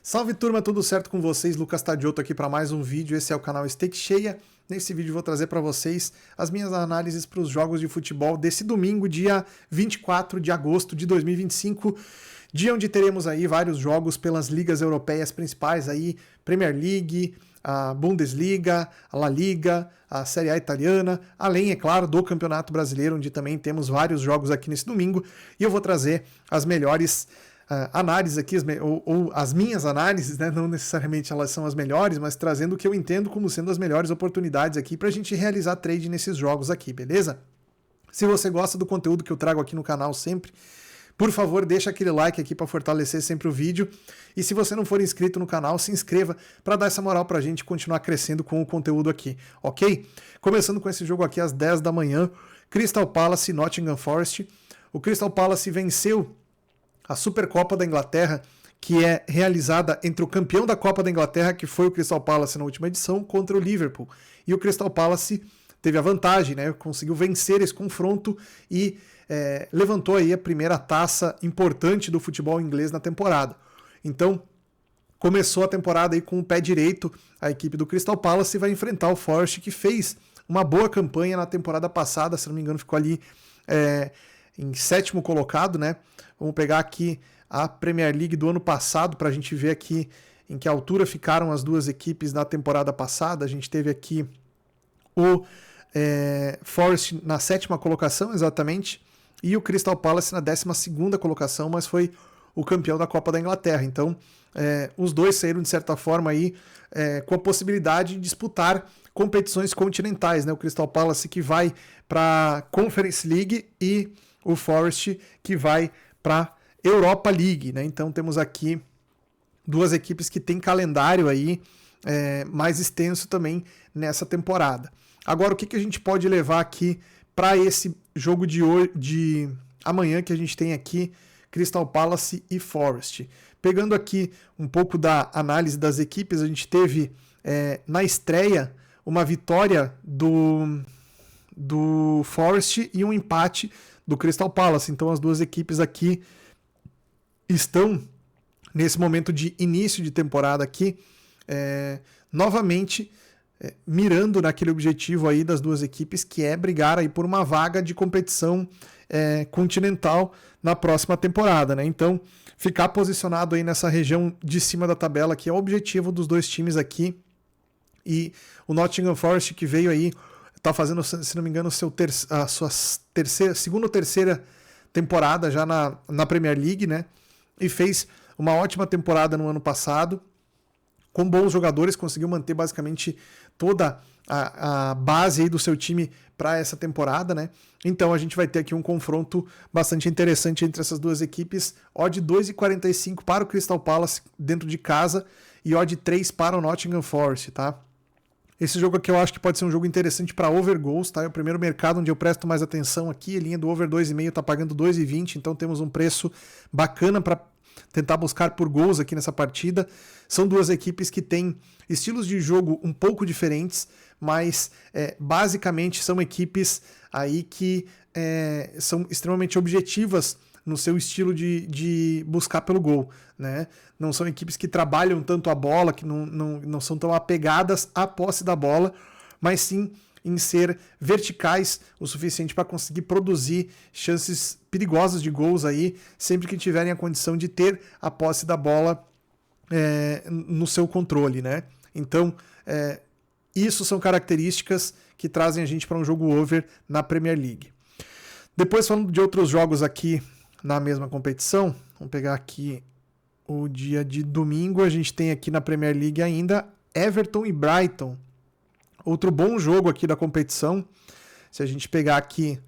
Salve turma, tudo certo com vocês? Lucas Tadioto aqui para mais um vídeo. Esse é o canal Stake Cheia. Nesse vídeo eu vou trazer para vocês as minhas análises para os jogos de futebol desse domingo, dia 24 de agosto de 2025, dia onde teremos aí vários jogos pelas ligas europeias principais aí, Premier League, a Bundesliga, a La Liga, a Série A italiana, além, é claro, do Campeonato Brasileiro, onde também temos vários jogos aqui nesse domingo, e eu vou trazer as melhores análises aqui, ou as minhas análises, né? Não necessariamente elas são as melhores, mas trazendo o que eu entendo como sendo as melhores oportunidades aqui para a gente realizar trade nesses jogos aqui, beleza? Se você gosta do conteúdo que eu trago aqui no canal sempre, por favor, deixa aquele like aqui para fortalecer sempre o vídeo. E se você não for inscrito no canal, se inscreva para dar essa moral para a gente continuar crescendo com o conteúdo aqui, ok? Começando com esse jogo aqui às 10 da manhã, Crystal Palace e Nottingham Forest. O Crystal Palace venceu a Supercopa da Inglaterra, que é realizada entre o campeão da Copa da Inglaterra, que foi o Crystal Palace na última edição, contra o Liverpool. E o Crystal Palace teve a vantagem, né? Conseguiu vencer esse confronto e levantou aí a primeira taça importante do futebol inglês na temporada. Então, começou a temporada aí com o pé direito, a equipe do Crystal Palace vai enfrentar o Forest, que fez uma boa campanha na temporada passada, se não me engano ficou ali em sétimo colocado, né? Vamos pegar aqui a Premier League do ano passado para a gente ver aqui em que altura ficaram as duas equipes na temporada passada. A gente teve aqui o Forest na sétima colocação, exatamente, e o Crystal Palace na 12ª colocação, mas foi o campeão da Copa da Inglaterra. Então, os dois saíram, de certa forma, aí, com a possibilidade de disputar competições continentais, né? O Crystal Palace que vai para a Conference League e o Forest que vai para Europa League, né? Então temos aqui duas equipes que têm calendário aí mais extenso também nessa temporada. Agora, o que a gente pode levar aqui para esse jogo de amanhã que a gente tem aqui, Crystal Palace e Forest? Pegando aqui um pouco da análise das equipes, a gente teve na estreia uma vitória do Forest e um empate do Crystal Palace. Então as duas equipes aqui estão nesse momento de início de temporada aqui, novamente mirando naquele objetivo aí das duas equipes, que é brigar aí por uma vaga de competição continental na próxima temporada, né? Então ficar posicionado aí nessa região de cima da tabela, que é o objetivo dos dois times aqui. E o Nottingham Forest, que veio aí, está fazendo, se não me engano, a sua segunda ou terceira temporada já na Premier League, né? E fez uma ótima temporada no ano passado, com bons jogadores, conseguiu manter basicamente toda a base aí do seu time para essa temporada, né? Então a gente vai ter aqui um confronto bastante interessante entre essas duas equipes. Odd 2,45 para o Crystal Palace dentro de casa e odd 3 para o Nottingham Forest, tá? Esse jogo aqui eu acho que pode ser um jogo interessante para over goals, tá? É o primeiro mercado onde eu presto mais atenção aqui. A linha do over 2,5 está pagando 2,20, então temos um preço bacana para tentar buscar por gols aqui nessa partida. São duas equipes que têm estilos de jogo um pouco diferentes, mas basicamente são equipes aí que são extremamente objetivas no seu estilo de buscar pelo gol, né? Não são equipes que trabalham tanto a bola, que não são tão apegadas à posse da bola, mas sim em ser verticais o suficiente para conseguir produzir chances perigosas de gols aí, sempre que tiverem a condição de ter a posse da bola no seu controle, né? Então, isso são características que trazem a gente para um jogo over na Premier League. Depois, falando de outros jogos aqui na mesma competição, vamos pegar aqui o dia de domingo, a gente tem aqui na Premier League ainda Everton e Brighton. Outro bom jogo aqui da competição. Se a gente pegar aqui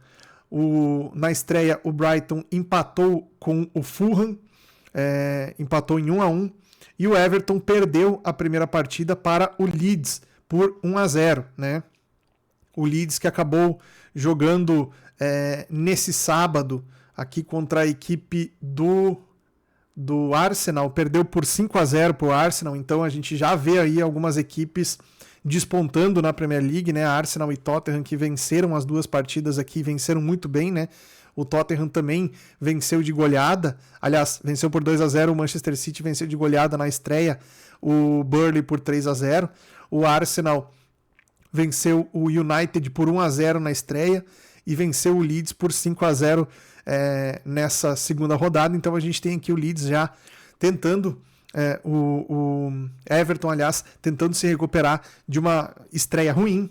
na estreia, o Brighton empatou com o Fulham, empatou em 1-1, e o Everton perdeu a primeira partida para o Leeds por 1-0, né? O Leeds que acabou jogando nesse sábado aqui contra a equipe do Arsenal, perdeu por 5-0 para o Arsenal. Então a gente já vê aí algumas equipes despontando na Premier League, né? A Arsenal e Tottenham, que venceram as duas partidas aqui, venceram muito bem, né? O Tottenham também venceu de goleada, aliás, venceu por 2-0, o Manchester City venceu de goleada na estreia, o Burnley por 3-0, o Arsenal venceu o United por 1-0 na estreia e venceu o Leeds por 5-0 nessa segunda rodada. Então a gente tem aqui o Leeds já tentando, o Everton, aliás, tentando se recuperar de uma estreia ruim.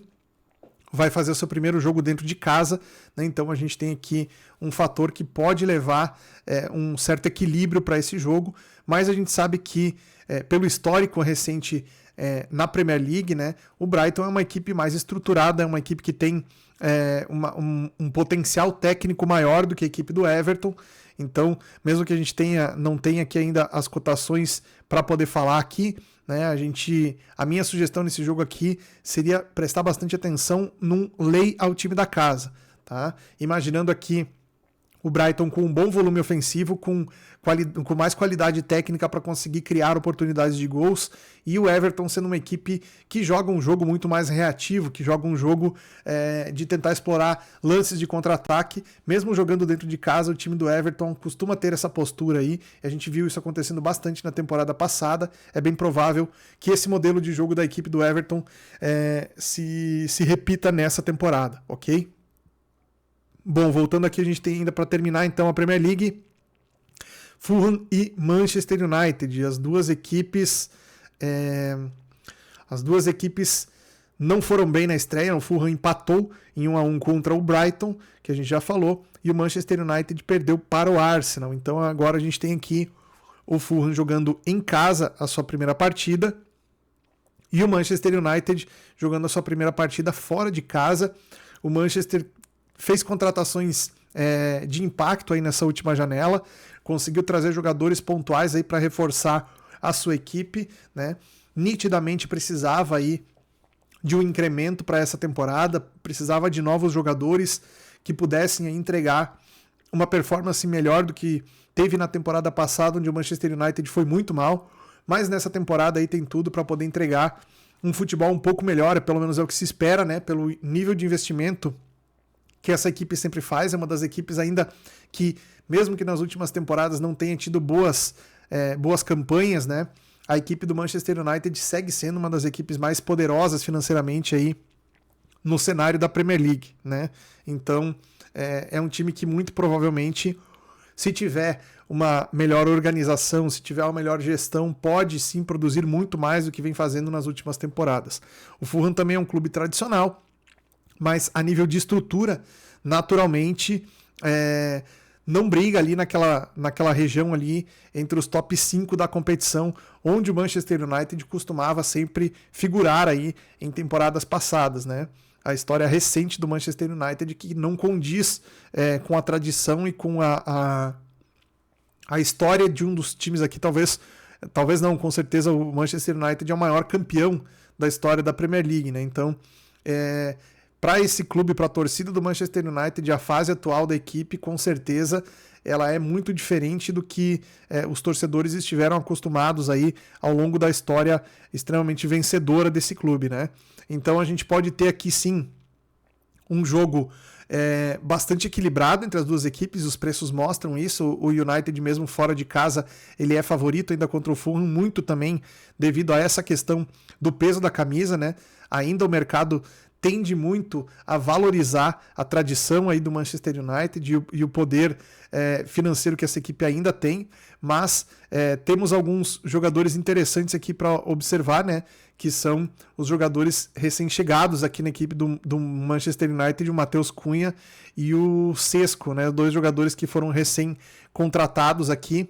Vai fazer o seu primeiro jogo dentro de casa, né? Então a gente tem aqui um fator que pode levar um certo equilíbrio para esse jogo, mas a gente sabe que, pelo histórico recente na Premier League, né, o Brighton é uma equipe mais estruturada, é uma equipe que tem um potencial técnico maior do que a equipe do Everton. Então, mesmo que a gente não tenha aqui ainda as cotações para poder falar aqui, né, a minha sugestão nesse jogo aqui seria prestar bastante atenção num lay ao time da casa, tá? Imaginando aqui o Brighton com um bom volume ofensivo, com mais qualidade técnica para conseguir criar oportunidades de gols, e o Everton sendo uma equipe que joga um jogo muito mais reativo, que joga um jogo de tentar explorar lances de contra-ataque. Mesmo jogando dentro de casa, o time do Everton costuma ter essa postura aí, a gente viu isso acontecendo bastante na temporada passada. É bem provável que esse modelo de jogo da equipe do Everton se repita nessa temporada, ok? Bom, voltando aqui, a gente tem ainda para terminar então a Premier League, Fulham e Manchester United. As duas equipes não foram bem na estreia. O Fulham empatou em 1-1 contra o Brighton, que a gente já falou, e o Manchester United perdeu para o Arsenal. Então agora a gente tem aqui o Fulham jogando em casa a sua primeira partida e o Manchester United jogando a sua primeira partida fora de casa. O Manchester fez contratações de impacto aí nessa última janela, conseguiu trazer jogadores pontuais aí para reforçar a sua equipe, né? Nitidamente precisava aí de um incremento para essa temporada, precisava de novos jogadores que pudessem aí entregar uma performance melhor do que teve na temporada passada, onde o Manchester United foi muito mal, mas nessa temporada aí tem tudo para poder entregar um futebol um pouco melhor, pelo menos é o que se espera, né? Pelo nível de investimento que essa equipe sempre faz. É uma das equipes ainda que, mesmo que nas últimas temporadas não tenha tido boas campanhas, né, a equipe do Manchester United segue sendo uma das equipes mais poderosas financeiramente aí no cenário da Premier League, né? Então é um time que muito provavelmente, se tiver uma melhor organização, se tiver uma melhor gestão, pode sim produzir muito mais do que vem fazendo nas últimas temporadas. O Fulham também é um clube tradicional, mas a nível de estrutura, naturalmente, não briga ali naquela região ali entre os top 5 da competição, onde o Manchester United costumava sempre figurar aí em temporadas passadas, né? A história recente do Manchester United que não condiz com a tradição e com a história de um dos times aqui, talvez não, com certeza o Manchester United é o maior campeão da história da Premier League, né? Então, para esse clube, para a torcida do Manchester United, a fase atual da equipe, com certeza, ela é muito diferente do que os torcedores estiveram acostumados aí ao longo da história extremamente vencedora desse clube, né? Então a gente pode ter aqui sim um jogo bastante equilibrado entre as duas equipes, os preços mostram isso. O United, mesmo fora de casa, ele é favorito ainda contra o Fulham, muito também devido a essa questão do peso da camisa, né? Ainda o mercado tende muito a valorizar a tradição aí do Manchester United e o poder financeiro que essa equipe ainda tem, mas temos alguns jogadores interessantes aqui para observar, né, que são os jogadores recém-chegados aqui na equipe do Manchester United, o Matheus Cunha e o Sesco, né, dois jogadores que foram recém-contratados aqui,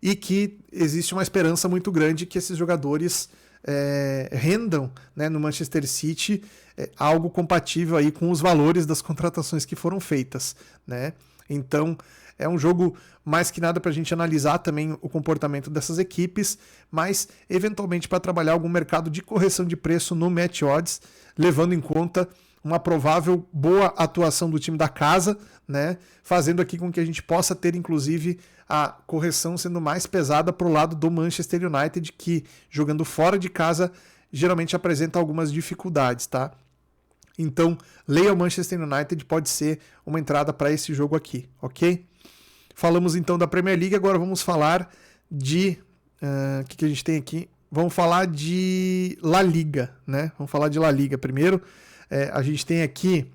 e que existe uma esperança muito grande que esses jogadores rendam, né, no Manchester City algo compatível aí com os valores das contratações que foram feitas, né? Então é um jogo mais que nada para a gente analisar também o comportamento dessas equipes, mas eventualmente para trabalhar algum mercado de correção de preço no match odds, levando em conta uma provável boa atuação do time da casa, né, fazendo aqui com que a gente possa ter inclusive a correção sendo mais pesada para o lado do Manchester United, que jogando fora de casa geralmente apresenta algumas dificuldades, tá? Então, leia o Manchester United, pode ser uma entrada para esse jogo aqui, ok? Falamos então da Premier League, agora vamos falar de... O que a gente tem aqui? Vamos falar de La Liga, né? Vamos falar de La Liga primeiro. A gente tem aqui,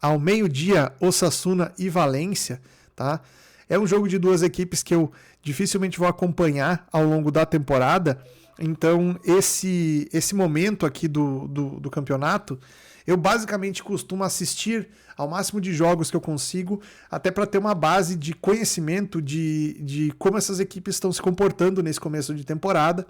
ao meio-dia, Osasuna e Valência, tá? É um jogo de duas equipes que eu dificilmente vou acompanhar ao longo da temporada. Então, esse momento aqui do campeonato, eu basicamente costumo assistir ao máximo de jogos que eu consigo, até para ter uma base de conhecimento de como essas equipes estão se comportando nesse começo de temporada,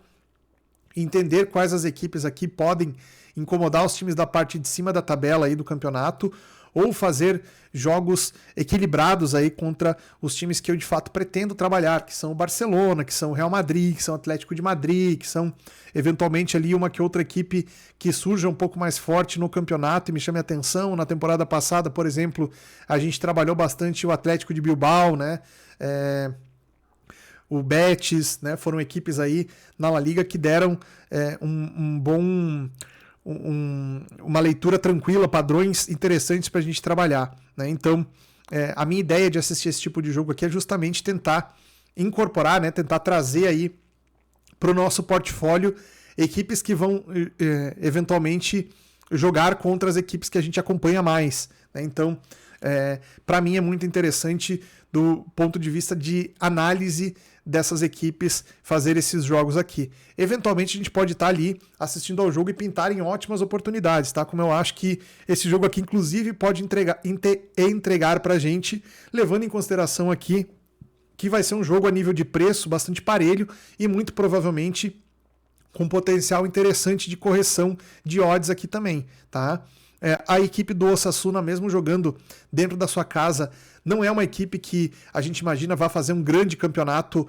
entender quais as equipes aqui podem incomodar os times da parte de cima da tabela aí do campeonato, ou fazer jogos equilibrados aí contra os times que eu de fato pretendo trabalhar, que são o Barcelona, que são o Real Madrid, que são o Atlético de Madrid, que são eventualmente ali uma que outra equipe que surja um pouco mais forte no campeonato e me chame a atenção. Na temporada passada, por exemplo, a gente trabalhou bastante o Atlético de Bilbao, né? O Betis, né? Foram equipes aí na La Liga que deram uma leitura tranquila, padrões interessantes para a gente trabalhar, né? Então, a minha ideia de assistir esse tipo de jogo aqui é justamente tentar incorporar, né? Tentar trazer aí para o nosso portfólio equipes que vão eventualmente jogar contra as equipes que a gente acompanha mais, né? Então, para mim é muito interessante do ponto de vista de análise dessas equipes fazer esses jogos aqui. Eventualmente a gente pode estar ali assistindo ao jogo e pintar em ótimas oportunidades, tá? Como eu acho que esse jogo aqui inclusive pode entregar pra gente, levando em consideração aqui que vai ser um jogo a nível de preço bastante parelho e muito provavelmente com potencial interessante de correção de odds aqui também, tá? A equipe do Osasuna, mesmo jogando dentro da sua casa, não é uma equipe que a gente imagina vai fazer um grande campeonato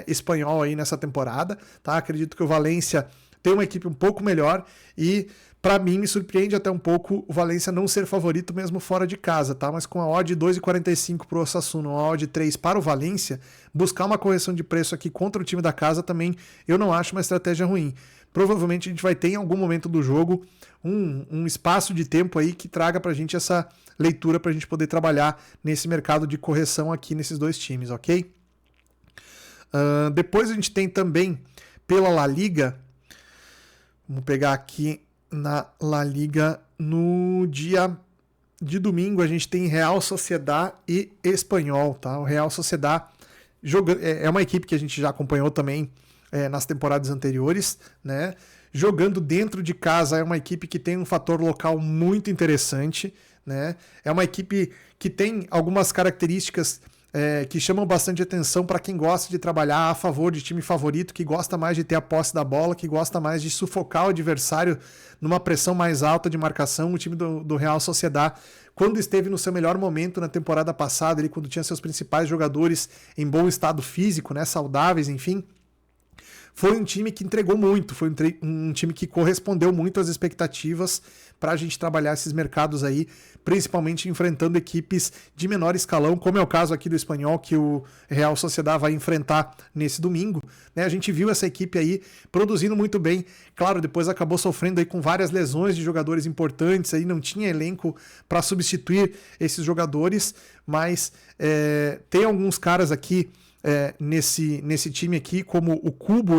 espanhol aí nessa temporada, tá? Acredito que o Valência tem uma equipe um pouco melhor e, para mim, me surpreende até um pouco o Valência não ser favorito mesmo fora de casa, tá? Mas com a odd 2,45 para o Osasuna, a odd 3 para o Valência, buscar uma correção de preço aqui contra o time da casa também eu não acho uma estratégia ruim. Provavelmente a gente vai ter em algum momento do jogo um espaço de tempo aí que traga pra gente essa leitura pra gente poder trabalhar nesse mercado de correção aqui nesses dois times, ok? Depois a gente tem também pela La Liga, vamos pegar aqui na La Liga no dia de domingo, a gente tem Real Sociedad e Espanyol, tá? O Real Sociedad é uma equipe que a gente já acompanhou também nas temporadas anteriores, né? Jogando dentro de casa, é uma equipe que tem um fator local muito interessante, né? É uma equipe que tem algumas características que chamam bastante atenção para quem gosta de trabalhar a favor de time favorito, que gosta mais de ter a posse da bola, que gosta mais de sufocar o adversário numa pressão mais alta de marcação. O time do Real Sociedad, quando esteve no seu melhor momento na temporada passada, quando tinha seus principais jogadores em bom estado físico, né, saudáveis, enfim, foi um time que entregou muito, foi um time que correspondeu muito às expectativas para a gente trabalhar esses mercados aí, principalmente enfrentando equipes de menor escalão, como é o caso aqui do Espanyol, que o Real Sociedad vai enfrentar nesse domingo, né? A gente viu essa equipe aí produzindo muito bem, claro, depois acabou sofrendo aí com várias lesões de jogadores importantes, aí não tinha elenco para substituir esses jogadores, mas tem alguns caras aqui nesse time aqui, como o Kubo,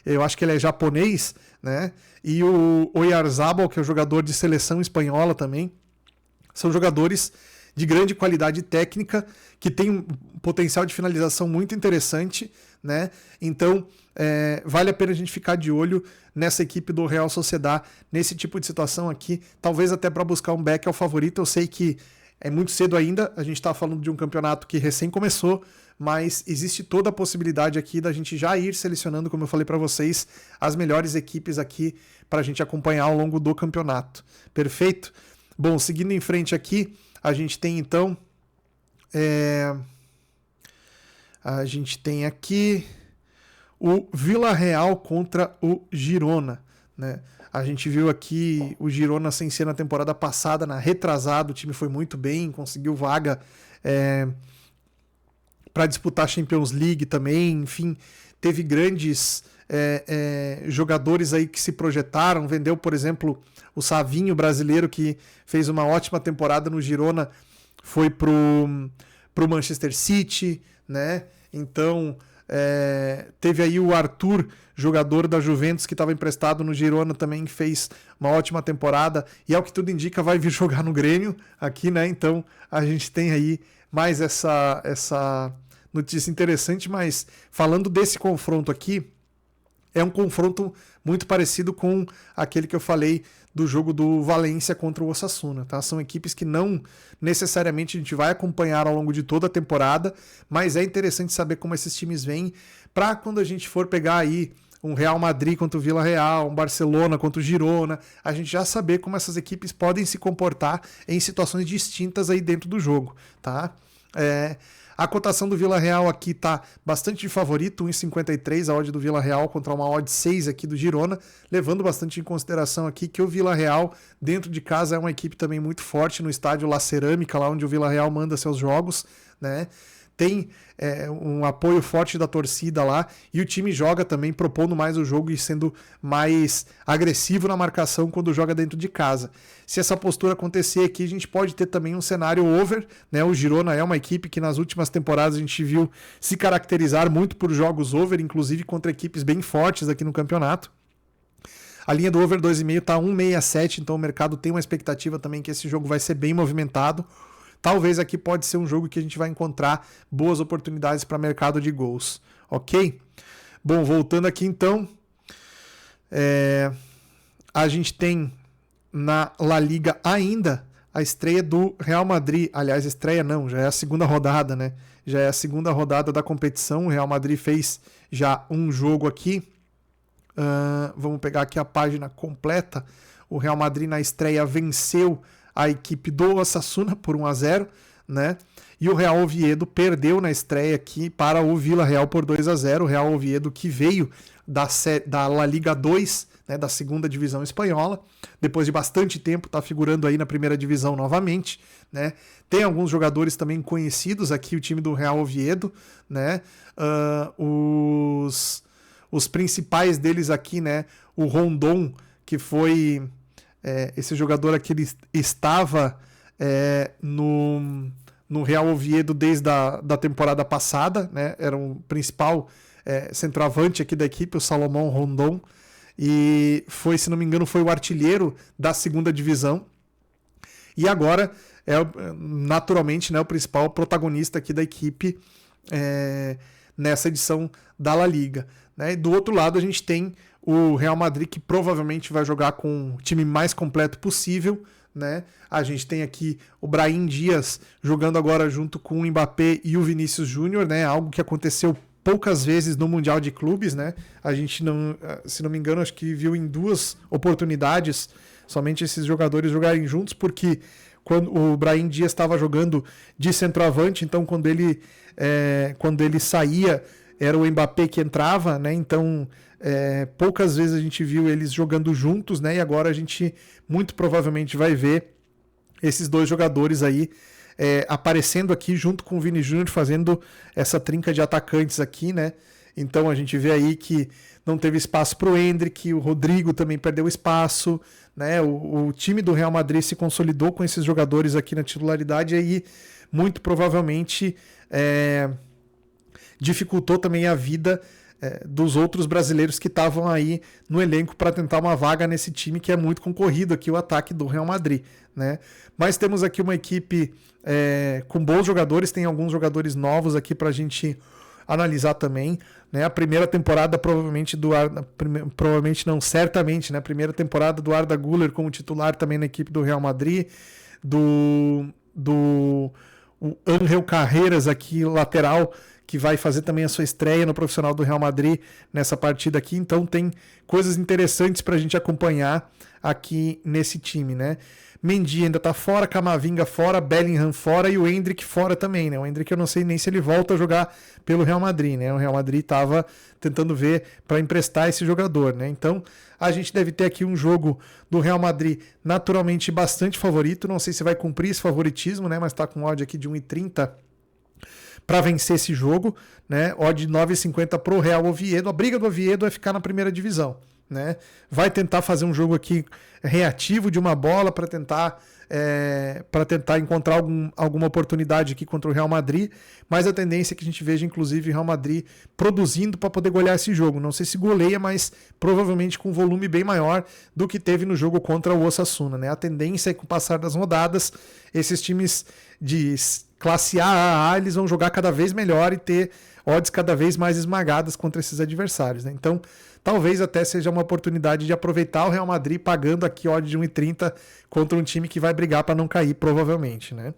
eu acho que ele é japonês, né? E o Oyarzabal, que é o jogador de seleção espanhola também. São jogadores de grande qualidade técnica, que tem um potencial de finalização muito interessante, né? Então, vale a pena a gente ficar de olho nessa equipe do Real Sociedad, nesse tipo de situação aqui, talvez até para buscar um back ao favorito. Eu sei que é muito cedo ainda, a gente está falando de um campeonato que recém começou, mas existe toda a possibilidade aqui da gente já ir selecionando, como eu falei para vocês, as melhores equipes aqui para a gente acompanhar ao longo do campeonato. Perfeito? Bom, seguindo em frente aqui, a gente tem então... a gente tem aqui o Villarreal contra o Girona, né? A gente viu aqui o Girona sem ser na temporada passada, na retrasada, o time foi muito bem, conseguiu vaga para disputar a Champions League também, enfim, teve grandes jogadores aí que se projetaram, vendeu, por exemplo, o Savinho brasileiro, que fez uma ótima temporada no Girona, foi pro Manchester City, né? Então, teve aí o Arthur, jogador da Juventus, que estava emprestado no Girona, também fez uma ótima temporada, e ao que tudo indica vai vir jogar no Grêmio aqui, né? Então a gente tem aí mais essa notícia interessante, mas falando desse confronto aqui, é um confronto muito parecido com aquele que eu falei do jogo do Valência contra o Osasuna, tá? São equipes que não necessariamente a gente vai acompanhar ao longo de toda a temporada, mas é interessante saber como esses times vêm para quando a gente for pegar aí um Real Madrid contra o Villarreal, um Barcelona contra o Girona, a gente já saber como essas equipes podem se comportar em situações distintas aí dentro do jogo, tá? A cotação do Villarreal aqui está bastante de favorito, 1,53 a odd do Villarreal contra uma odd 6 aqui do Girona, levando bastante em consideração aqui que o Villarreal dentro de casa é uma equipe também muito forte no estádio La Cerâmica, lá onde o Villarreal manda seus jogos, né? Tem um apoio forte da torcida lá e o time joga também propondo mais o jogo e sendo mais agressivo na marcação quando joga dentro de casa. Se essa postura acontecer aqui, a gente pode ter também um cenário over, né? O Girona é uma equipe que nas últimas temporadas a gente viu se caracterizar muito por jogos over, inclusive contra equipes bem fortes aqui no campeonato. A linha do over 2,5 está 1,67, então o mercado tem uma expectativa também que esse jogo vai ser bem movimentado. Talvez aqui pode ser um jogo que a gente vai encontrar boas oportunidades para mercado de gols, ok? Bom, voltando aqui então, a gente tem na La Liga ainda a estreia do Real Madrid, aliás, estreia não, já é a segunda rodada, né? Já é a segunda rodada da competição, o Real Madrid fez já um jogo aqui, vamos pegar aqui a página completa, o Real Madrid na estreia venceu a equipe do Osasuna por 1-0, né? E o Real Oviedo perdeu na estreia aqui para o Villarreal por 2-0. O Real Oviedo que veio da La Liga 2, né, da segunda divisão espanhola, depois de bastante tempo está figurando aí na primeira divisão novamente, né? Tem alguns jogadores também conhecidos aqui, o time do Real Oviedo, né? Os principais deles aqui, né? O Rondon, que foi... esse jogador aqui ele estava no Real Oviedo desde da temporada passada, né? Era o principal centroavante aqui da equipe, o Salomão Rondon, e foi, se não me engano, foi o artilheiro da segunda divisão, e agora naturalmente, né, o principal protagonista aqui da equipe nessa edição da La Liga, né? E do outro lado a gente tem o Real Madrid, que provavelmente vai jogar com o time mais completo possível, né? A gente tem aqui o Brahim Dias jogando agora junto com o Mbappé e o Vinícius Júnior, né? Algo que aconteceu poucas vezes no Mundial de Clubes, né? A gente não, se não me engano, acho que viu em 2 oportunidades somente esses jogadores jogarem juntos, porque quando o Brahim Dias estava jogando de centroavante, então quando ele saía era o Mbappé que entrava, né? Então poucas vezes a gente viu eles jogando juntos, né? E agora a gente muito provavelmente vai ver esses dois jogadores aí aparecendo aqui junto com o Vini Júnior, fazendo essa trinca de atacantes aqui, né? Então a gente vê aí que não teve espaço para o Endrick, o Rodrigo também perdeu espaço, né? O time do Real Madrid se consolidou com esses jogadores aqui na titularidade e aí muito provavelmente dificultou também a vida dos outros brasileiros que estavam aí no elenco para tentar uma vaga nesse time que é muito concorrido aqui, o ataque do Real Madrid, né? Mas temos aqui uma equipe com bons jogadores, tem alguns jogadores novos aqui para a gente analisar também, né? A primeira temporada provavelmente não, certamente, né? A primeira temporada do Arda Güler como titular também na equipe do Real Madrid, o Ángel Carreras aqui, lateral, que vai fazer também a sua estreia no profissional do Real Madrid nessa partida aqui. Então tem coisas interessantes para a gente acompanhar aqui nesse time, né? Mendy ainda tá fora, Camavinga fora, Bellingham fora e o Endrick fora também, né? O Endrick eu não sei nem se ele volta a jogar pelo Real Madrid, né? O Real Madrid estava tentando ver para emprestar esse jogador, né? Então a gente deve ter aqui um jogo do Real Madrid naturalmente bastante favorito, não sei se vai cumprir esse favoritismo, né? Mas tá com odd aqui de 1,30 para vencer esse jogo, né? Odd 9,50 pro Real Oviedo. A briga do Oviedo é ficar na primeira divisão, né? Vai tentar fazer um jogo aqui reativo de uma bola para tentar encontrar alguma oportunidade aqui contra o Real Madrid, mas a tendência é que a gente veja inclusive o Real Madrid produzindo para poder golear esse jogo. Não sei se goleia, mas provavelmente com um volume bem maior do que teve no jogo contra o Osasuna, né? A tendência é que com o passar das rodadas, esses times de classe A, eles vão jogar cada vez melhor e ter odds cada vez mais esmagadas contra esses adversários, né? Então, talvez até seja uma oportunidade de aproveitar o Real Madrid pagando aqui odd de 1,30 contra um time que vai brigar para não cair, provavelmente, né?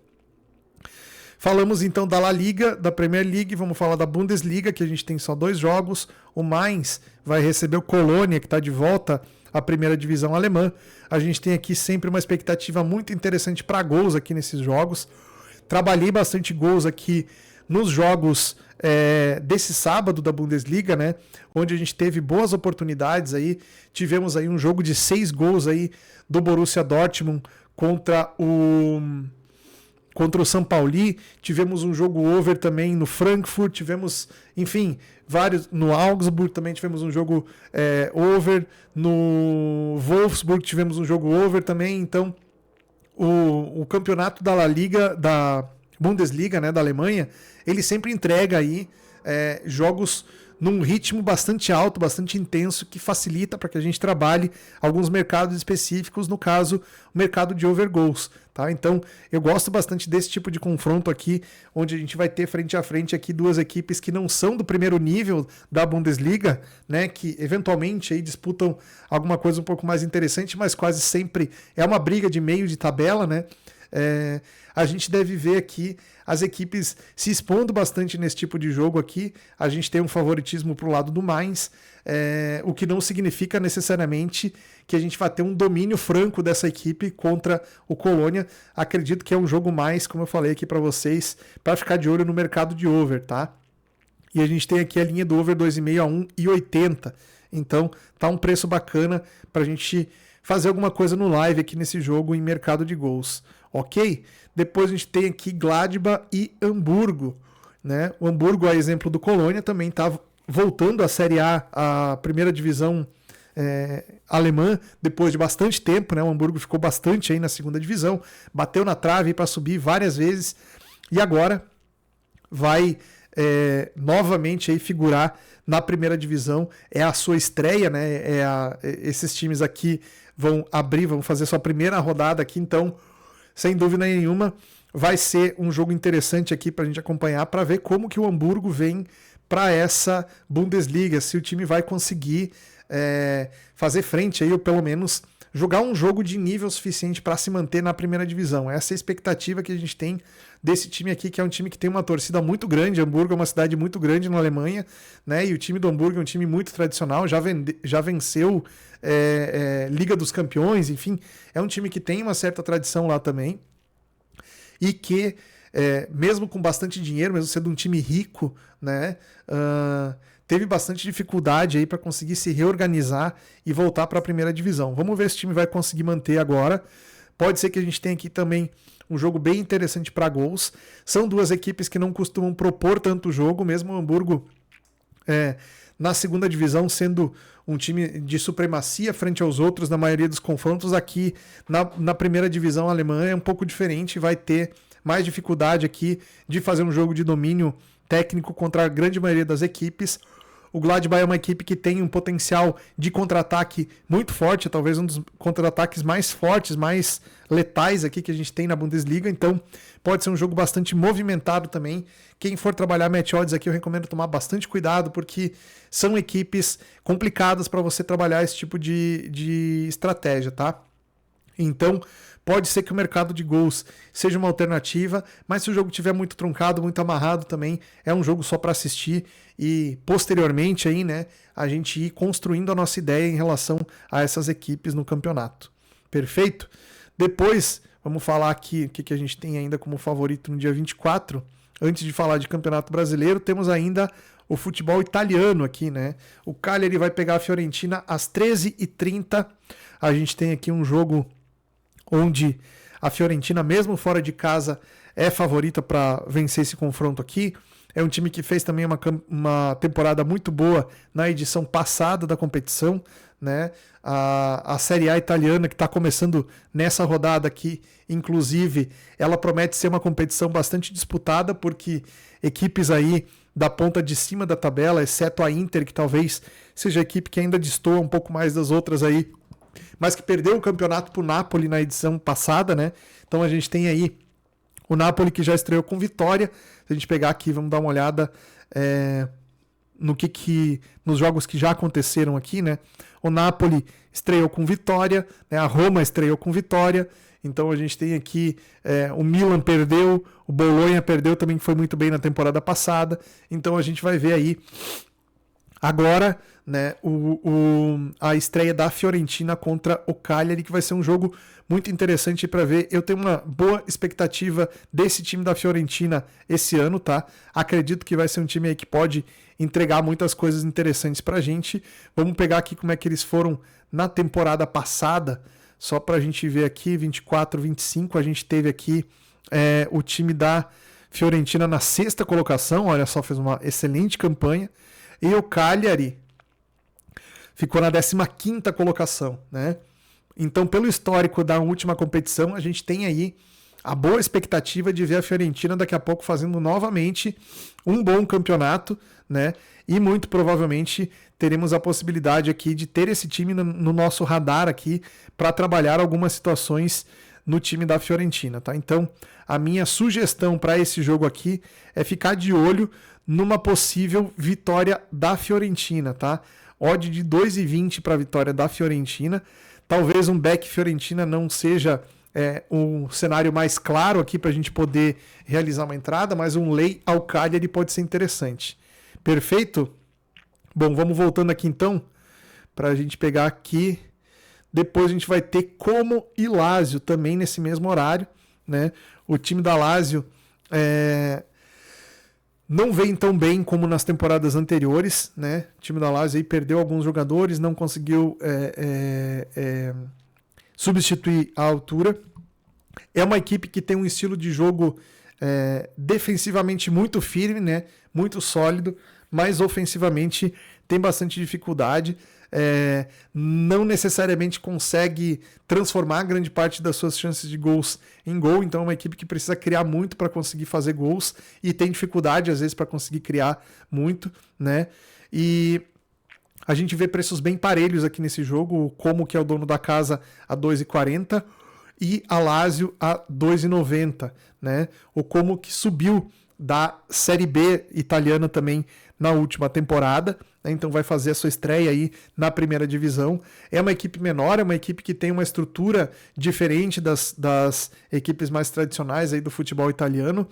Falamos então da La Liga, da Premier League, vamos falar da Bundesliga, que a gente tem só 2 jogos. O Mainz vai receber o Colônia, que está de volta à primeira divisão alemã. A gente tem aqui sempre uma expectativa muito interessante para gols aqui nesses jogos. Trabalhei bastante gols aqui nos jogos desse sábado da Bundesliga, né? Onde a gente teve boas oportunidades aí. Tivemos aí um jogo de 6 gols aí do Borussia Dortmund contra o São Pauli. Tivemos um jogo over também no Frankfurt. Tivemos, enfim, vários no Augsburg também tivemos um jogo over. No Wolfsburg tivemos um jogo over também. Então, o campeonato da La Liga, da Bundesliga, né, da Alemanha, ele sempre entrega aí jogos num ritmo bastante alto, bastante intenso, que facilita para que a gente trabalhe alguns mercados específicos, no caso, o mercado de over goals, tá? Então, eu gosto bastante desse tipo de confronto aqui, onde a gente vai ter frente a frente aqui 2 equipes que não são do primeiro nível da Bundesliga, né, que eventualmente aí disputam alguma coisa um pouco mais interessante, mas quase sempre é uma briga de meio de tabela, né? A gente deve ver aqui as equipes se expondo bastante nesse tipo de jogo aqui. A gente tem um favoritismo para o lado do Mainz, o que não significa necessariamente que a gente vai ter um domínio franco dessa equipe contra o Colônia. Acredito que é um jogo mais, como eu falei aqui para vocês, para ficar de olho no mercado de over, tá? E a gente tem aqui a linha do over 2,5 a 1,80. Então tá um preço bacana para a gente fazer alguma coisa no live aqui nesse jogo em mercado de gols. Ok? Depois a gente tem aqui Gladbach e Hamburgo, né? O Hamburgo, a exemplo do Colônia, também está voltando à Série A, a primeira divisão alemã, depois de bastante tempo, né? O Hamburgo ficou bastante aí na segunda divisão, bateu na trave para subir várias vezes e agora vai novamente aí figurar na primeira divisão. É a sua estreia, né? Esses times aqui vão fazer sua primeira rodada aqui, então sem dúvida nenhuma, vai ser um jogo interessante aqui para a gente acompanhar, para ver como que o Hamburgo vem para essa Bundesliga, se o time vai conseguir fazer frente aí, ou pelo menos jogar um jogo de nível suficiente para se manter na primeira divisão. Essa é a expectativa que a gente tem desse time aqui, que é um time que tem uma torcida muito grande. Hamburgo é uma cidade muito grande na Alemanha, né? E o time do Hamburgo é um time muito tradicional, já venceu Liga dos Campeões, enfim, é um time que tem uma certa tradição lá também e que, mesmo com bastante dinheiro, mesmo sendo um time rico, né, teve bastante dificuldade aí para conseguir se reorganizar e voltar para a primeira divisão. Vamos ver se o time vai conseguir manter agora. Pode ser que a gente tenha aqui também um jogo bem interessante para gols. São 2 equipes que não costumam propor tanto jogo, mesmo o Hamburgo na segunda divisão sendo um time de supremacia frente aos outros na maioria dos confrontos. Aqui na primeira divisão alemã é um pouco diferente, vai ter mais dificuldade aqui de fazer um jogo de domínio técnico contra a grande maioria das equipes. O Gladbach é uma equipe que tem um potencial de contra-ataque muito forte, talvez um dos contra-ataques mais fortes, mais letais aqui que a gente tem na Bundesliga, então pode ser um jogo bastante movimentado também. Quem for trabalhar match odds aqui, eu recomendo tomar bastante cuidado, porque são equipes complicadas para você trabalhar esse tipo de estratégia, tá? Então, pode ser que o mercado de gols seja uma alternativa, mas se o jogo estiver muito truncado, muito amarrado também, é um jogo só para assistir e posteriormente aí, né, a gente ir construindo a nossa ideia em relação a essas equipes no campeonato. Perfeito? Depois, vamos falar aqui o que a gente tem ainda como favorito no dia 24. Antes de falar de Campeonato Brasileiro, temos ainda o futebol italiano aqui, né? O Cagliari vai pegar a Fiorentina às 13h30. A gente tem aqui um jogo onde a Fiorentina, mesmo fora de casa, é favorita para vencer esse confronto aqui. É um time que fez também uma temporada muito boa na edição passada da competição, né? A Série A italiana, que está começando nessa rodada aqui, inclusive, ela promete ser uma competição bastante disputada, porque equipes aí da ponta de cima da tabela, exceto a Inter, que talvez seja a equipe que ainda destoa um pouco mais das outras aí, mas que perdeu o campeonato para o Napoli na edição passada, né? Então a gente tem aí o Napoli que já estreou com vitória. Se a gente pegar aqui, vamos dar uma olhada nos jogos que já aconteceram aqui, né? O Napoli estreou com vitória, né? A Roma estreou com vitória. Então a gente tem aqui o Milan perdeu, o Bolonha perdeu também, que foi muito bem na temporada passada. Então a gente vai ver aí agora, né, a estreia da Fiorentina contra o Cagliari, que vai ser um jogo muito interessante para ver. Eu tenho uma boa expectativa desse time da Fiorentina esse ano, tá? Acredito que vai ser um time aí que pode entregar muitas coisas interessantes pra gente. Vamos pegar aqui como é que eles foram na temporada passada, só pra gente ver aqui, 24-25, a gente teve aqui o time da Fiorentina na 6ª colocação, olha só, fez uma excelente campanha, e o Cagliari ficou na 15ª colocação, né? Então, pelo histórico da última competição, a gente tem aí a boa expectativa de ver a Fiorentina daqui a pouco fazendo novamente um bom campeonato, né? E muito provavelmente teremos a possibilidade aqui de ter esse time no nosso radar aqui para trabalhar algumas situações no time da Fiorentina, tá? Então, a minha sugestão para esse jogo aqui é ficar de olho numa possível vitória da Fiorentina, tá? Odd de 2,20 para a vitória da Fiorentina. Talvez um back Fiorentina não seja um cenário mais claro aqui para a gente poder realizar uma entrada, mas um lay ao Cagliari pode ser interessante. Perfeito? Bom, vamos voltando aqui então, para a gente pegar aqui. Depois a gente vai ter Como e Lazio também nesse mesmo horário, né? O time da Lazio não vem tão bem como nas temporadas anteriores, né? O time da Lazio aí perdeu alguns jogadores, não conseguiu substituir a altura. É uma equipe que tem um estilo de jogo defensivamente muito firme, né? Muito sólido, mas ofensivamente tem bastante dificuldade. Não necessariamente consegue transformar grande parte das suas chances de gols em gol, então é uma equipe que precisa criar muito para conseguir fazer gols e tem dificuldade às vezes para conseguir criar muito, né? E a gente vê preços bem parelhos aqui nesse jogo, Como que é o dono da casa a 2,40 e a Lazio a 2,90, né? O Como que subiu da Série B italiana também na última temporada, né? Então vai fazer a sua estreia aí na primeira divisão. É uma equipe menor, é uma equipe que tem uma estrutura diferente das equipes mais tradicionais aí do futebol italiano,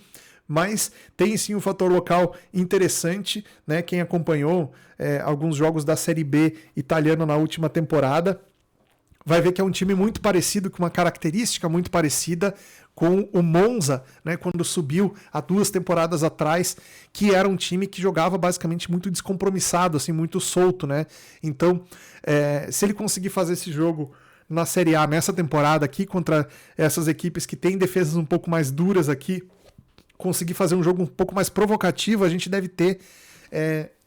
mas tem sim um fator local interessante, né? Quem acompanhou alguns jogos da Série B italiana na última temporada vai ver que é um time muito parecido, com uma característica muito parecida com o Monza, né, quando subiu há 2 temporadas atrás, que era um time que jogava basicamente muito descompromissado, assim, muito solto, né? Então, se ele conseguir fazer esse jogo na Série A nessa temporada aqui, contra essas equipes que têm defesas um pouco mais duras aqui, conseguir fazer um jogo um pouco mais provocativo, a gente deve ter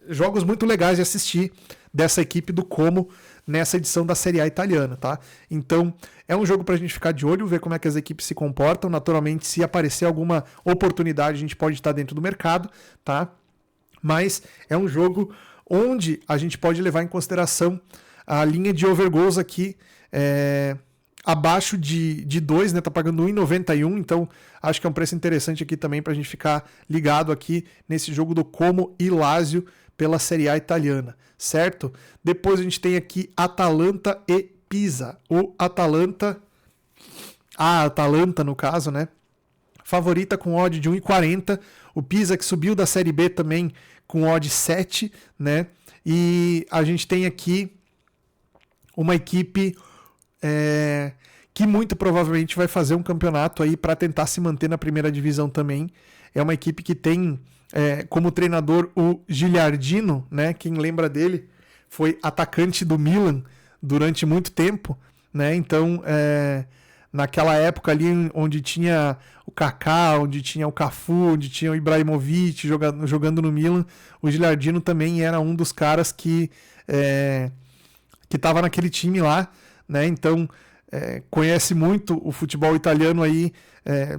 jogos muito legais de assistir dessa equipe do Como nessa edição da Série A italiana, tá? Então, é um jogo pra gente ficar de olho, ver como é que as equipes se comportam. Naturalmente, se aparecer alguma oportunidade, a gente pode estar dentro do mercado, tá? Mas é um jogo onde a gente pode levar em consideração a linha de overgoals aqui, abaixo de 2, né? Tá pagando 1,91, então acho que é um preço interessante aqui também pra gente ficar ligado aqui nesse jogo do Como e Lazio pela Série A italiana, certo? Depois a gente tem aqui Atalanta e Pisa. A Atalanta no caso, né? Favorita com odd de 1,40. O Pisa que subiu da Série B também com odd 7, né? E a gente tem aqui uma equipe que muito provavelmente vai fazer um campeonato aí para tentar se manter na primeira divisão também. É uma equipe que tem como treinador o Gigliardino, né? Quem lembra dele foi atacante do Milan durante muito tempo, né? Então, naquela época ali onde tinha o Kaká, onde tinha o Cafu, onde tinha o Ibrahimovic jogando no Milan, o Gilardino também era um dos caras que estava naquele time lá, né? Então conhece muito o futebol italiano aí,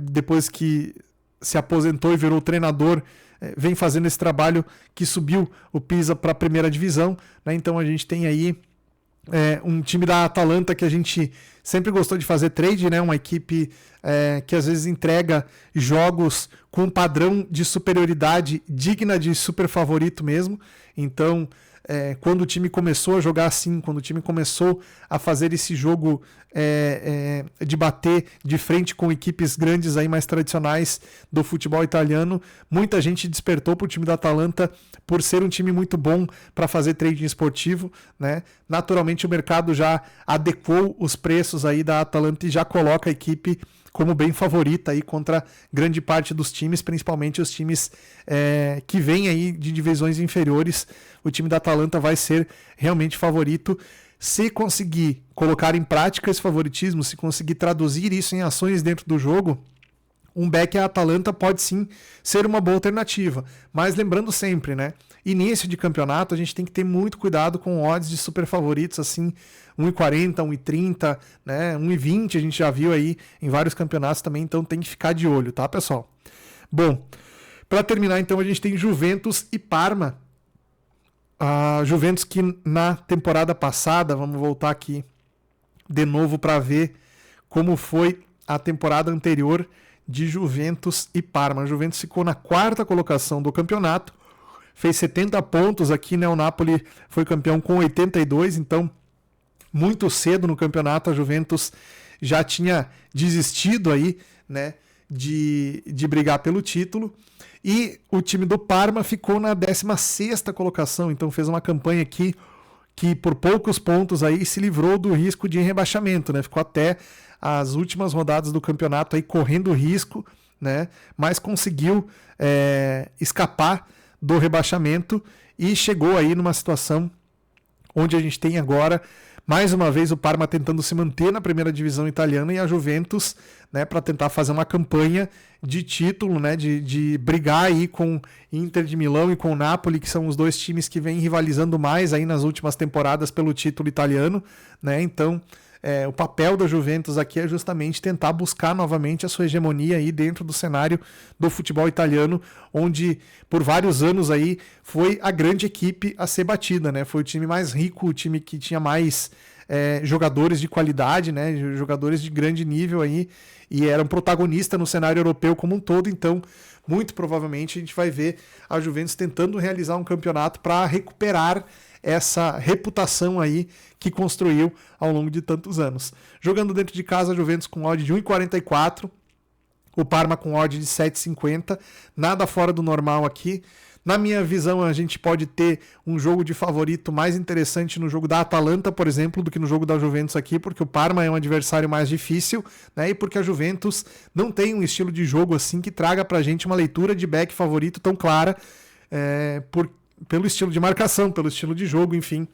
depois que se aposentou e virou treinador, vem fazendo esse trabalho que subiu o Pisa para a primeira divisão, né? Então a gente tem aí um time da Atalanta que a gente sempre gostou de fazer trade, né? Uma equipe que às vezes entrega jogos com um padrão de superioridade digna de super favorito mesmo. Então, quando o time começou a jogar assim, quando o time começou a fazer esse jogo de bater de frente com equipes grandes aí mais tradicionais do futebol italiano, muita gente despertou para o time da Atalanta por ser um time muito bom para fazer trading esportivo, né? Naturalmente o mercado já adequou os preços aí da Atalanta e já coloca a equipe como bem favorita aí contra grande parte dos times, principalmente os times que vêm aí de divisões inferiores. O time da Atalanta vai ser realmente favorito. Se conseguir colocar em prática esse favoritismo, se conseguir traduzir isso em ações dentro do jogo, um back à Atalanta pode sim ser uma boa alternativa. Mas lembrando sempre, né? Início de campeonato, a gente tem que ter muito cuidado com odds de super favoritos, assim, 1,40, 1,30, né? 1,20 a gente já viu aí em vários campeonatos também, então tem que ficar de olho, tá, pessoal? Bom, para terminar, então, a gente tem Juventus e Parma. A Juventus que na temporada passada, vamos voltar aqui de novo para ver como foi a temporada anterior de Juventus e Parma. A Juventus ficou na 4ª colocação do campeonato, fez 70 pontos aqui, né? O Napoli foi campeão com 82, então muito cedo no campeonato a Juventus já tinha desistido aí, né, de brigar pelo título. E o time do Parma ficou na 16ª colocação, então fez uma campanha aqui que por poucos pontos aí se livrou do risco de rebaixamento, né? Ficou até as últimas rodadas do campeonato aí correndo risco, né? Mas conseguiu escapar do rebaixamento e chegou aí numa situação onde a gente tem agora mais uma vez o Parma tentando se manter na primeira divisão italiana e a Juventus, né, para tentar fazer uma campanha de título, né, de brigar aí com Inter de Milão e com o Napoli, que são os dois times que vêm rivalizando mais aí nas últimas temporadas pelo título italiano, né? Então, o papel da Juventus aqui é justamente tentar buscar novamente a sua hegemonia aí dentro do cenário do futebol italiano, onde por vários anos aí foi a grande equipe a ser batida, né? Foi o time mais rico, o time que tinha mais jogadores de qualidade, né? Jogadores de grande nível aí, e era um protagonista no cenário europeu como um todo. Então, muito provavelmente a gente vai ver a Juventus tentando realizar um campeonato para recuperar essa reputação aí que construiu ao longo de tantos anos. Jogando dentro de casa, a Juventus com odd de 1,44, o Parma com odd de 7,50, nada fora do normal aqui. Na minha visão, a gente pode ter um jogo de favorito mais interessante no jogo da Atalanta, por exemplo, do que no jogo da Juventus aqui, porque o Parma é um adversário mais difícil, né? E porque a Juventus não tem um estilo de jogo assim que traga pra gente uma leitura de back favorito tão clara, pelo estilo de marcação, pelo estilo de jogo, enfim.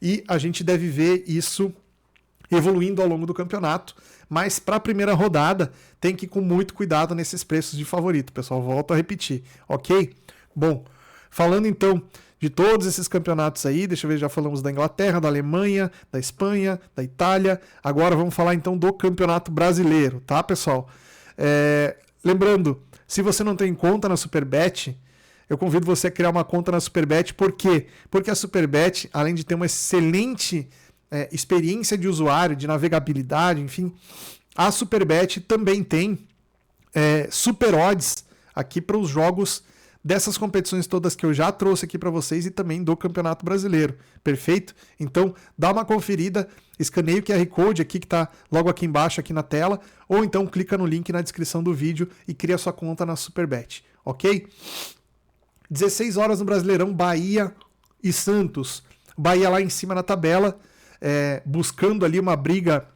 E a gente deve ver isso evoluindo ao longo do campeonato, mas para a primeira rodada tem que ir com muito cuidado nesses preços de favorito, pessoal. Volto a repetir, ok? Bom, falando então de todos esses campeonatos aí, deixa eu ver, já falamos da Inglaterra, da Alemanha, da Espanha, da Itália. Agora vamos falar então do Campeonato Brasileiro, tá, pessoal? Lembrando, se você não tem conta na Superbet, eu convido você a criar uma conta na Superbet. Por quê? Porque a Superbet, além de ter uma excelente experiência de usuário, de navegabilidade, enfim, a Superbet também tem super odds aqui para os jogos dessas competições todas que eu já trouxe aqui para vocês e também do Campeonato Brasileiro, perfeito? Então, dá uma conferida, escaneia o QR Code aqui que está logo aqui embaixo aqui na tela, ou então clica no link na descrição do vídeo e cria sua conta na Superbet, ok? 16 horas no Brasileirão, Bahia e Santos. Bahia lá em cima na tabela, buscando ali uma briga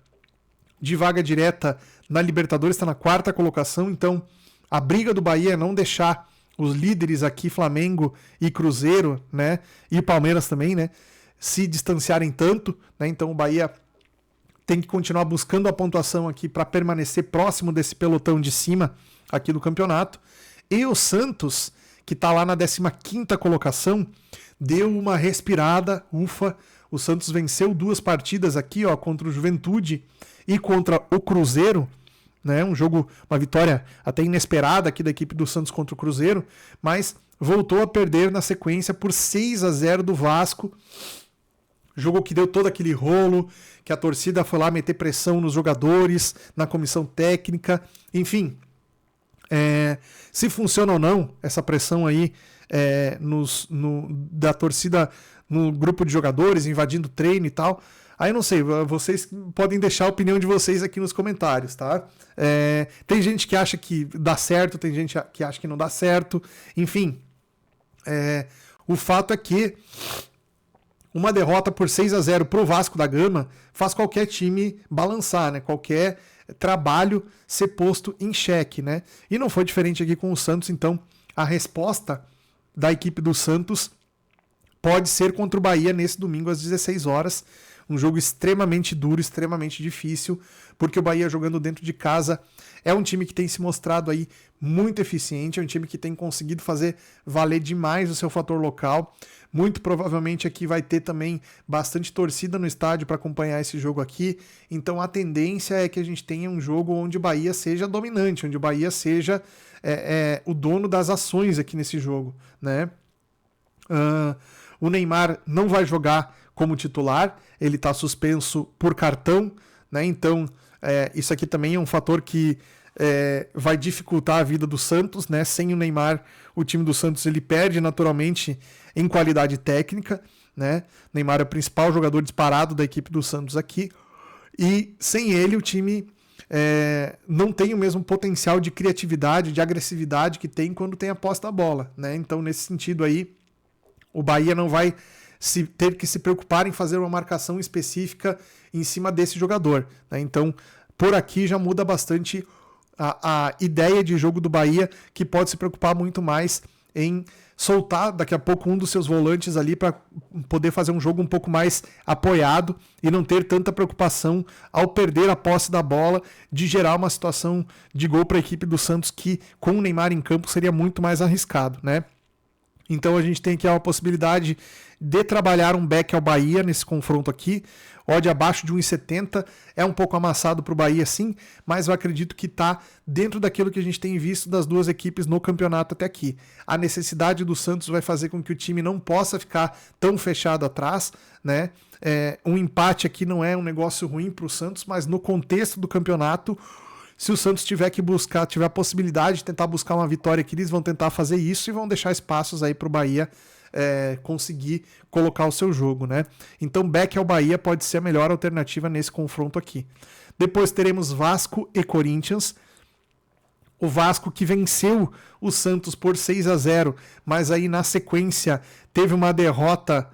de vaga direta na Libertadores, está na 4ª colocação, então a briga do Bahia é não deixar os líderes aqui, Flamengo e Cruzeiro, né, e Palmeiras também, né, se distanciarem tanto, né, então o Bahia tem que continuar buscando a pontuação aqui para permanecer próximo desse pelotão de cima aqui do campeonato. E o Santos, que está lá na 15ª colocação, deu uma respirada, ufa. O Santos venceu 2 partidas aqui, ó, contra o Juventude e contra o Cruzeiro, né? Uma vitória até inesperada aqui da equipe do Santos contra o Cruzeiro, mas voltou a perder na sequência por 6-0 do Vasco. Jogo que deu todo aquele rolo, que a torcida foi lá meter pressão nos jogadores, na comissão técnica, enfim. Se funciona ou não essa pressão aí da torcida no grupo de jogadores, invadindo treino e tal, aí eu não sei, vocês podem deixar a opinião de vocês aqui nos comentários, tá? Tem gente que acha que dá certo, tem gente que acha que não dá certo, enfim. O fato é que uma derrota por 6-0 pro Vasco da Gama faz qualquer time balançar, né? Qualquer trabalho ser posto em xeque, né? E não foi diferente aqui com o Santos, então a resposta da equipe do Santos pode ser contra o Bahia nesse domingo às 16 horas. Um jogo extremamente duro, extremamente difícil, porque o Bahia jogando dentro de casa é um time que tem se mostrado aí muito eficiente, é um time que tem conseguido fazer valer demais o seu fator local. Muito provavelmente aqui vai ter também bastante torcida no estádio para acompanhar esse jogo aqui. Então a tendência é que a gente tenha um jogo onde o Bahia seja dominante, onde o Bahia seja o dono das ações aqui nesse jogo, né? O Neymar não vai jogar como titular, ele está suspenso por cartão, né? Então isso aqui também é um fator que vai dificultar a vida do Santos, né? Sem o Neymar, o time do Santos ele perde naturalmente em qualidade técnica, né? O Neymar é o principal jogador disparado da equipe do Santos aqui, e sem ele o time não tem o mesmo potencial de criatividade, de agressividade que tem quando tem a posse da bola, né? Então nesse sentido aí o Bahia não vai ter que se preocupar em fazer uma marcação específica em cima desse jogador, né? Então por aqui já muda bastante a ideia de jogo do Bahia, que pode se preocupar muito mais em soltar daqui a pouco um dos seus volantes ali para poder fazer um jogo um pouco mais apoiado e não ter tanta preocupação ao perder a posse da bola de gerar uma situação de gol para a equipe do Santos que com o Neymar em campo seria muito mais arriscado, né? Então a gente tem aqui a possibilidade de trabalhar um back ao Bahia nesse confronto aqui. Odd abaixo de 1,70 é um pouco amassado para o Bahia sim, mas eu acredito que está dentro daquilo que a gente tem visto das duas equipes no campeonato até aqui. A necessidade do Santos vai fazer com que o time não possa ficar tão fechado atrás, né? Um empate aqui não é um negócio ruim para o Santos, mas no contexto do campeonato, se o Santos tiver a possibilidade de tentar buscar uma vitória aqui, eles vão tentar fazer isso e vão deixar espaços aí para o Bahia conseguir colocar o seu jogo, né? Então back ao Bahia pode ser a melhor alternativa nesse confronto aqui. Depois teremos Vasco e Corinthians. O Vasco que venceu o Santos por 6-0, mas aí na sequência teve uma derrota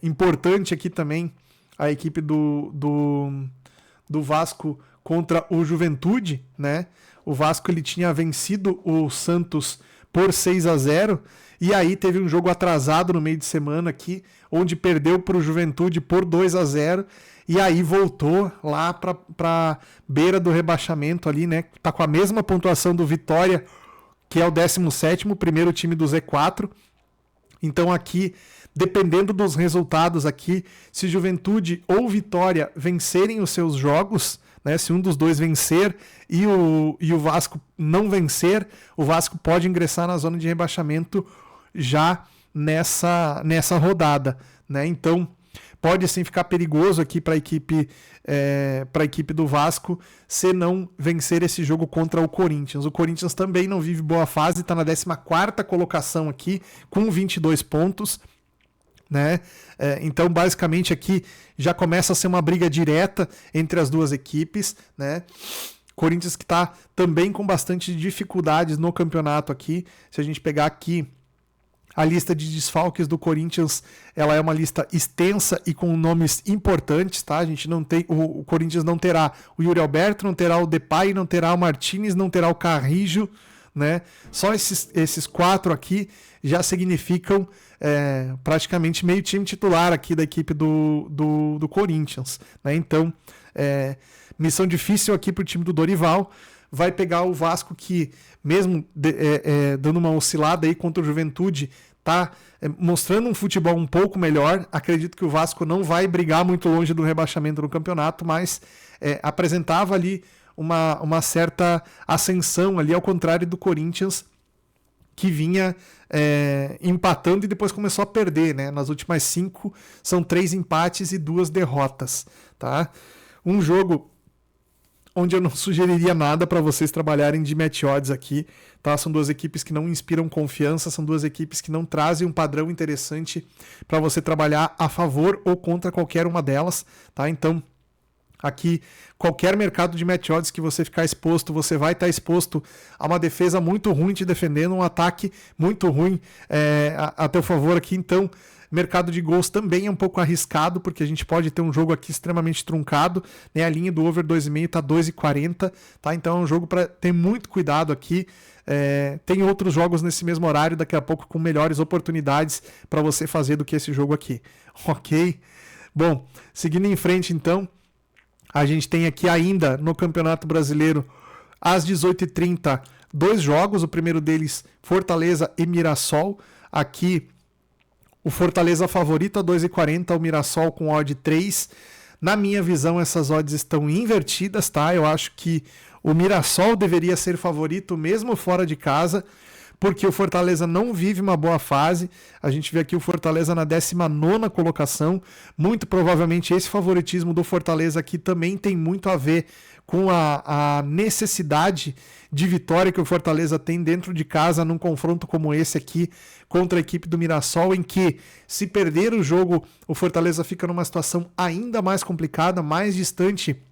importante aqui também, a equipe do Vasco contra o Juventude, né? O Vasco ele tinha vencido o Santos por 6-0 e aí teve um jogo atrasado no meio de semana aqui, onde perdeu para o Juventude por 2-0 e aí voltou lá para beira do rebaixamento ali, né? Tá com a mesma pontuação do Vitória, que é o 17º, primeiro time do Z4. Então aqui, dependendo dos resultados aqui, se Juventude ou Vitória vencerem os seus jogos, né, se um dos dois vencer e o Vasco não vencer, o Vasco pode ingressar na zona de rebaixamento já nessa rodada, né? Então pode sim ficar perigoso aqui para a equipe do Vasco se não vencer esse jogo contra o Corinthians. O Corinthians também não vive boa fase, está na 14ª colocação aqui com 22 pontos. Né? Então basicamente aqui já começa a ser uma briga direta entre as duas equipes, né? Corinthians que está também com bastante dificuldades no campeonato aqui. Se a gente pegar aqui a lista de desfalques do Corinthians, ela é uma lista extensa e com nomes importantes, tá? A gente não tem, o Corinthians não terá o Yuri Alberto, não terá o Depay, não terá o Martínez, não terá o Carrijo, né? Só esses 4 aqui já significam praticamente meio time titular aqui da equipe do Corinthians, né? Então, missão difícil aqui para o time do Dorival. vai pegar o Vasco que, mesmo dando uma oscilada aí contra o Juventude, tá mostrando um futebol um pouco melhor. Acredito que o Vasco não vai brigar muito longe do rebaixamento no campeonato, mas apresentava ali uma certa ascensão ali, ao contrário do Corinthians, que vinha empatando e depois começou a perder, né? Nas últimas 5 são 3 empates e 2 derrotas, tá? Um jogo onde eu não sugeriria nada para vocês trabalharem de match odds aqui, tá? São 2 equipes que não inspiram confiança, são 2 equipes que não trazem um padrão interessante para você trabalhar a favor ou contra qualquer uma delas, tá? Então, aqui, qualquer mercado de match odds que você ficar exposto, você vai estar exposto a uma defesa muito ruim te defendendo, um ataque muito ruim a teu favor aqui. Então, mercado de gols também é um pouco arriscado, porque a gente pode ter um jogo aqui extremamente truncado, né? A linha do over 2,5 está 2,40, tá? Então é um jogo para ter muito cuidado aqui. Tem outros jogos nesse mesmo horário, daqui a pouco com melhores oportunidades para você fazer do que esse jogo aqui, ok? Bom, seguindo em frente então, a gente tem aqui ainda no Campeonato Brasileiro, às 18h30, 2 jogos. O primeiro deles, Fortaleza e Mirassol. Aqui, o Fortaleza favorito a 2,40, o Mirassol com odd 3. Na minha visão, essas odds estão invertidas, tá? Eu acho que o Mirassol deveria ser favorito mesmo fora de casa, porque o Fortaleza não vive uma boa fase. A gente vê aqui o Fortaleza na 19ª colocação. Muito provavelmente esse favoritismo do Fortaleza aqui também tem muito a ver com a necessidade de vitória que o Fortaleza tem dentro de casa num confronto como esse aqui contra a equipe do Mirassol, em que, se perder o jogo, o Fortaleza fica numa situação ainda mais complicada, mais distante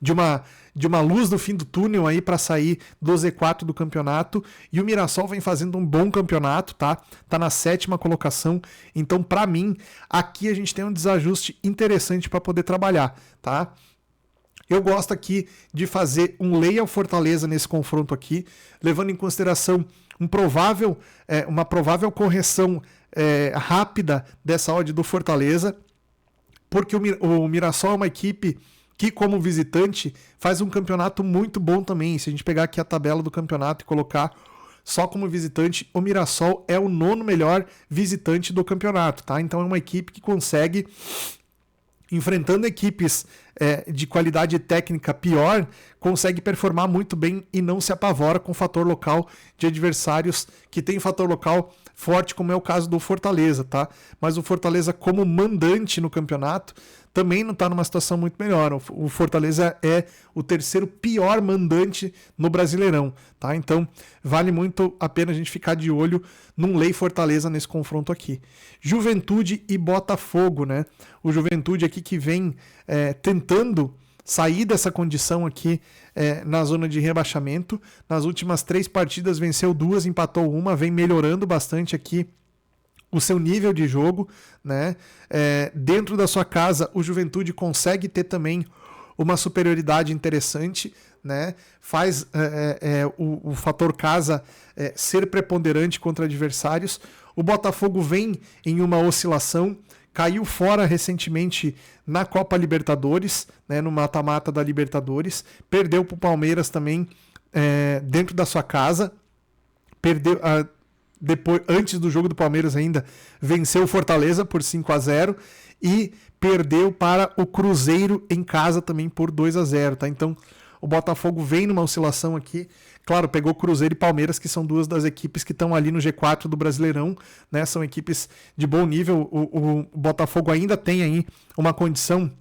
de uma luz no fim do túnel aí para sair do Z4 do campeonato. E o Mirassol vem fazendo um bom campeonato, tá? Tá na 7ª colocação. Então, para mim, aqui a gente tem um desajuste interessante para poder trabalhar, tá? Eu gosto aqui de fazer um lay ao Fortaleza nesse confronto aqui, levando em consideração uma provável correção rápida dessa odd do Fortaleza, porque o Mirassol é uma equipe que, como visitante, faz um campeonato muito bom também. Se a gente pegar aqui a tabela do campeonato e colocar só como visitante, o Mirassol é o 9º melhor visitante do campeonato, tá? Então é uma equipe que consegue, enfrentando equipes de qualidade técnica pior, consegue performar muito bem e não se apavora com o fator local de adversários que tem fator local forte, como é o caso do Fortaleza, tá? Mas o Fortaleza, como mandante no campeonato, também não está numa situação muito melhor. O Fortaleza é o 3º pior mandante no Brasileirão, tá? Então vale muito a pena a gente ficar de olho num lay Fortaleza nesse confronto aqui. Juventude e Botafogo, né? O Juventude aqui que vem tentando sair dessa condição aqui na zona de rebaixamento. Nas últimas 3 partidas venceu 2, empatou 1, vem melhorando bastante aqui o seu nível de jogo, né? Dentro da sua casa, o Juventude consegue ter também uma superioridade interessante, né? Faz o fator casa ser preponderante contra adversários. O Botafogo vem em uma oscilação, caiu fora recentemente na Copa Libertadores, né? No mata-mata da Libertadores, perdeu para o Palmeiras também dentro da sua casa, perdeu depois, antes do jogo do Palmeiras ainda, venceu o Fortaleza por 5-0 e perdeu para o Cruzeiro em casa também por 2-0, tá? Então o Botafogo vem numa oscilação aqui. Claro, pegou Cruzeiro e Palmeiras, que são 2 das equipes que estão ali no G4 do Brasileirão, né? São equipes de bom nível. O Botafogo ainda tem aí uma condição,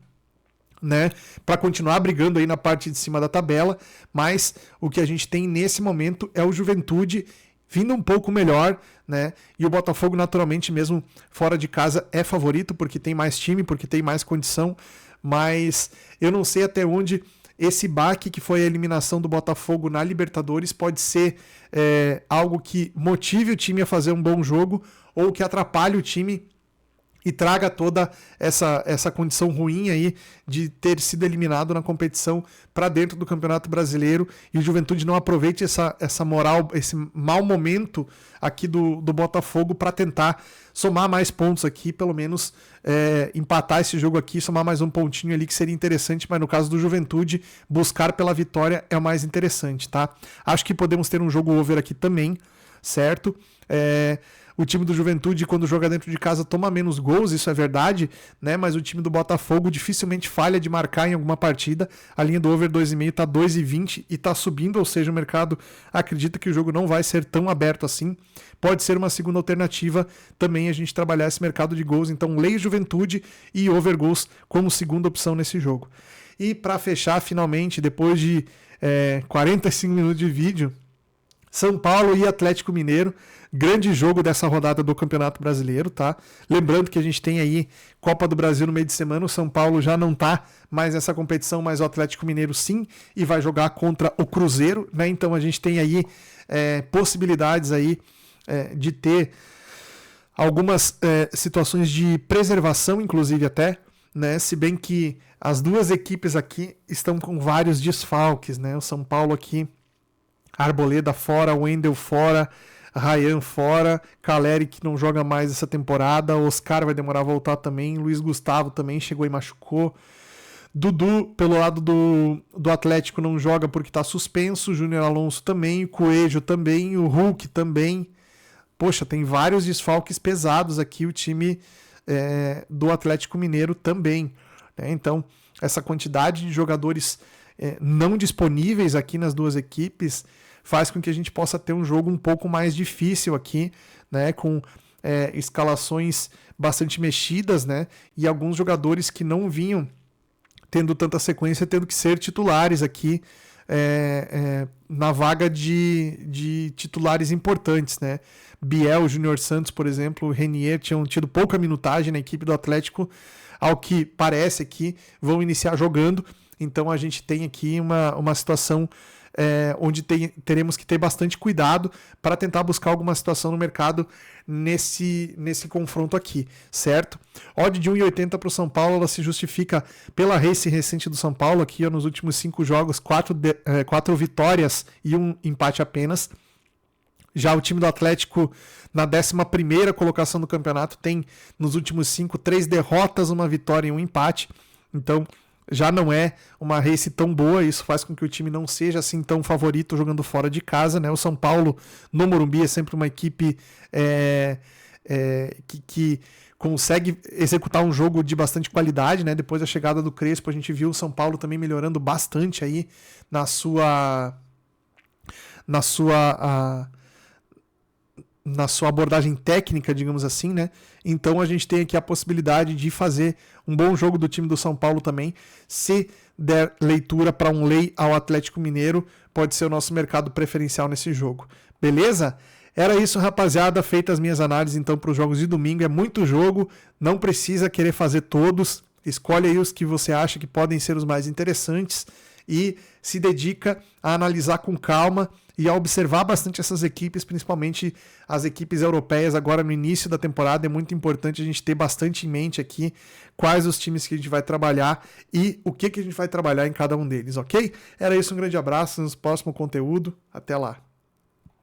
né, para continuar brigando aí na parte de cima da tabela, mas o que a gente tem nesse momento é o Juventude vindo um pouco melhor, né? E o Botafogo, naturalmente, mesmo fora de casa, é favorito, porque tem mais time, porque tem mais condição, mas eu não sei até onde esse baque que foi a eliminação do Botafogo na Libertadores pode ser algo que motive o time a fazer um bom jogo ou que atrapalhe o time e traga toda essa condição ruim aí de ter sido eliminado na competição para dentro do Campeonato Brasileiro, e o Juventude não aproveite essa moral, esse mau momento aqui do Botafogo para tentar somar mais pontos aqui, pelo menos empatar esse jogo aqui, somar mais um pontinho ali que seria interessante, mas no caso do Juventude, buscar pela vitória é o mais interessante, tá? Acho que podemos ter um jogo over aqui também, certo? O time do Juventude, quando joga dentro de casa, toma menos gols, isso é verdade, né? Mas o time do Botafogo dificilmente falha de marcar em alguma partida. A linha do over 2,5 tá 2,20 e tá subindo, ou seja, o mercado acredita que o jogo não vai ser tão aberto assim. Pode ser uma segunda alternativa também a gente trabalhar esse mercado de gols. Então, leia Juventude e over gols como segunda opção nesse jogo. E para fechar, finalmente, depois de 45 minutos de vídeo, São Paulo e Atlético Mineiro, grande jogo dessa rodada do Campeonato Brasileiro, tá? Lembrando que a gente tem aí Copa do Brasil no meio de semana, o São Paulo já não tá mais nessa competição, mas o Atlético Mineiro sim, e vai jogar contra o Cruzeiro, né? Então a gente tem aí possibilidades aí de ter algumas situações de preservação, inclusive até, né? Se bem que as duas equipes aqui estão com vários desfalques, né? O São Paulo aqui, Arboleda fora, Wendel fora, Ryan fora, Caleri que não joga mais essa temporada, Oscar vai demorar a voltar também, Luiz Gustavo também chegou e machucou, Dudu pelo lado do Atlético não joga porque está suspenso, Júnior Alonso também, o Coelho também, o Hulk também. Poxa, tem vários desfalques pesados aqui, o time do Atlético Mineiro também, né? Então essa quantidade de jogadores não disponíveis aqui nas duas equipes faz com que a gente possa ter um jogo um pouco mais difícil aqui, né, com escalações bastante mexidas, né, e alguns jogadores que não vinham tendo tanta sequência, tendo que ser titulares aqui na vaga de titulares importantes, né. Biel, Júnior Santos, por exemplo, Renier tinham tido pouca minutagem na equipe do Atlético, ao que parece aqui vão iniciar jogando. Então a gente tem aqui uma situação onde teremos que ter bastante cuidado para tentar buscar alguma situação no mercado nesse confronto aqui, certo? Odd de 1,80 para o São Paulo, ela se justifica pela race recente do São Paulo, aqui ó, nos últimos 5 jogos, 4 vitórias e 1 empate apenas. Já o time do Atlético, na 11ª colocação do campeonato, tem nos últimos 5, 3 derrotas, 1 vitória e 1 empate. Então já não é uma race tão boa, isso faz com que o time não seja assim tão favorito jogando fora de casa, né? O São Paulo no Morumbi é sempre uma equipe que consegue executar um jogo de bastante qualidade, né? Depois da chegada do Crespo, a gente viu o São Paulo também melhorando bastante aí na sua abordagem técnica, digamos assim, né? Então a gente tem aqui a possibilidade de fazer um bom jogo do time do São Paulo também. Se der leitura para um lay ao Atlético Mineiro, pode ser o nosso mercado preferencial nesse jogo. Beleza? Era isso, rapaziada. Feitas as minhas análises então para os jogos de domingo. É muito jogo, não precisa querer fazer todos. Escolhe aí os que você acha que podem ser os mais interessantes e se dedica a analisar com calma e a observar bastante essas equipes, principalmente as equipes europeias agora no início da temporada. É muito importante a gente ter bastante em mente aqui quais os times que a gente vai trabalhar e o que a gente vai trabalhar em cada um deles, ok? Era isso, um grande abraço, no próximo conteúdo, até lá.